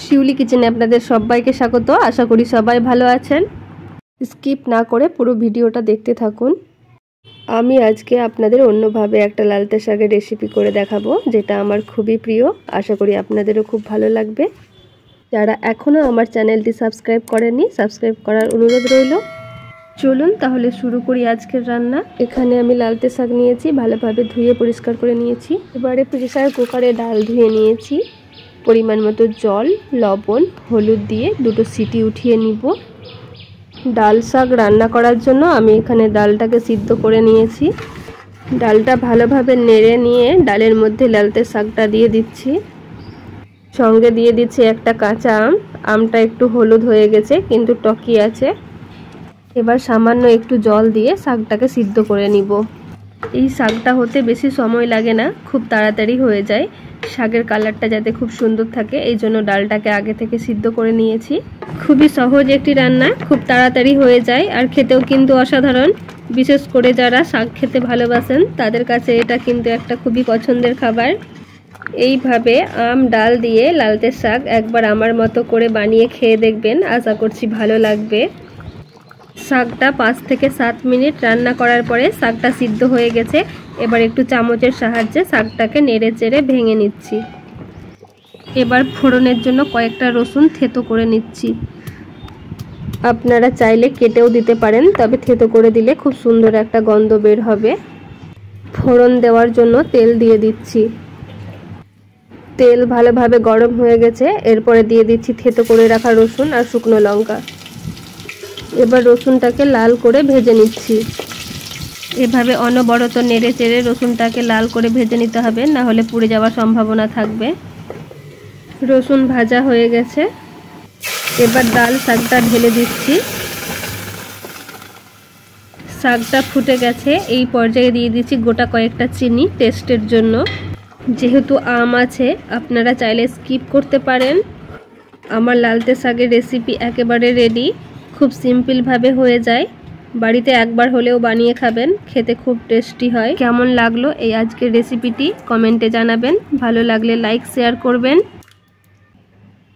শিউলি কিচেনে আপনাদের সবাইকে স্বাগত। আশা করি সবাই ভালো আছেন। স্কিপ না করে পুরো ভিডিওটা দেখতে থাকুন। আমি আজকে আপনাদের অন্যভাবে একটা লালতে শাকের রেসিপি করে দেখাবো, যেটা আমার খুবই প্রিয়। আশা করি আপনাদেরও খুব ভালো লাগবে। যারা এখনও আমার চ্যানেলটি সাবস্ক্রাইব করেননি, সাবস্ক্রাইব করার অনুরোধ রইল। চলুন তাহলে শুরু করি আজকের রান্না। এখানে আমি লালতে শাক নিয়েছি, ভালোভাবে ধুয়ে পরিষ্কার করে নিয়েছি। এবারে প্রেসার কুকারে ডাল ধুয়ে নিয়েছি। পরিমাণ মতো জল, লবণ, হলুদ দিয়ে 2টো সিটি উঠিয়ে নিব। ডাল শাক রান্না করার জন্য আমি এখানে ডালটাকে সিদ্ধ করে নিয়েছি। ডালটা ভালোভাবে নেড়ে নিয়ে ডালের মধ্যে লালতে শাকটা দিয়ে দিচ্ছি। সঙ্গে দিয়ে দিচ্ছি একটা কাঁচা আম। আমটা একটু হলুদ হয়ে গেছে কিন্তু টকি আছে। এবার সামান্য একটু জল দিয়ে শাকটাকে সিদ্ধ করে নিব। এই শাকটা হতে বেশি সময় লাগে না, খুব তাড়াতাড়ি হয়ে যায়। শাকের কালারটা যাতে খুব সুন্দর থাকে এই জন্য ডালটাকে আগে থেকে সিদ্ধ করে নিয়েছি। খুবই সহজ একটি রান্না, খুব তাড়াতাড়ি হয়ে যায় আর খেতেও কিন্তু অসাধারণ। বিশেষ করে যারা শাক খেতে ভালোবাসেন তাদের কাছে এটা কিন্তু একটা খুবই পছন্দের খাবার। এইভাবে আম ডাল দিয়ে লালতে শাক একবার আমার মতো করে বানিয়ে খেয়ে দেখবেন, আশা করছি ভালো লাগবে। শাকটা 5 থেকে 7 মিনিট রান্না করার পরে শাকটা সিদ্ধ হয়ে গেছে। এবার একটু চামচের সাহায্যে শাকটাকে নেড়ে চেড়ে ভেঙে নিচ্ছি। এবার ফোড়নের জন্য কয়েকটা রসুন থেতো করে নিচ্ছি। আপনারা চাইলে কেটেও দিতে পারেন, তবে থেতো করে দিলে খুব সুন্দর একটা গন্ধ বের হবে। ফোড়ন দেওয়ার জন্য তেল দিয়ে দিচ্ছি। তেল ভালোভাবে গরম হয়ে গেছে। এরপরে দিয়ে দিচ্ছি থেতো করে রাখা রসুন আর শুকনো লঙ্কা। এবার রসুনটাকে লাল করে ভেজে নিচ্ছি। এভাবে অনবরত নেড়ে চেড়ে রসুনটাকে লাল করে ভেজে নিতে হবে, না হলে পুড়ে যাওয়ার সম্ভাবনা থাকবে। রসুন ভাজা হয়ে গেছে। এবার ডাল শাকটা ঢেলে দিচ্ছি। শাকটা ফুটে গেছে। এই পর্যায়ে দিয়ে দিচ্ছি গোটা কয়েকটা চিনি টেস্টের জন্য। যেহেতু আম আছে আপনারা চাইলে স্কিপ করতে পারেন। আমার লালতে শাকের রেসিপি একেবারে রেডি। খুব সিম্পলভাবে হয়ে যায়। বাড়িতে একবার হলেও বানিয়ে খাবেন, খেতে খুব টেস্টি হয়। কেমন লাগলো এই আজকের রেসিপিটি কমেন্টে জানাবেন। ভালো লাগলে লাইক শেয়ার করবেন।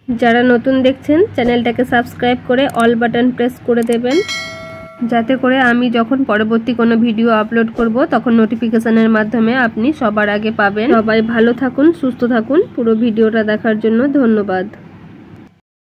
যারা নতুন দেখছেন চ্যানেলটাকে সাবস্ক্রাইব করে অল বাটন প্রেস করে দেবেন, যাতে করে আমি যখন পরবর্তী কোনো ভিডিও আপলোড করব তখন নোটিফিকেশনের মাধ্যমে আপনি সবার আগে পাবেন। সবাই ভালো থাকুন, সুস্থ থাকুন। পুরো ভিডিওটা দেখার জন্য ধন্যবাদ।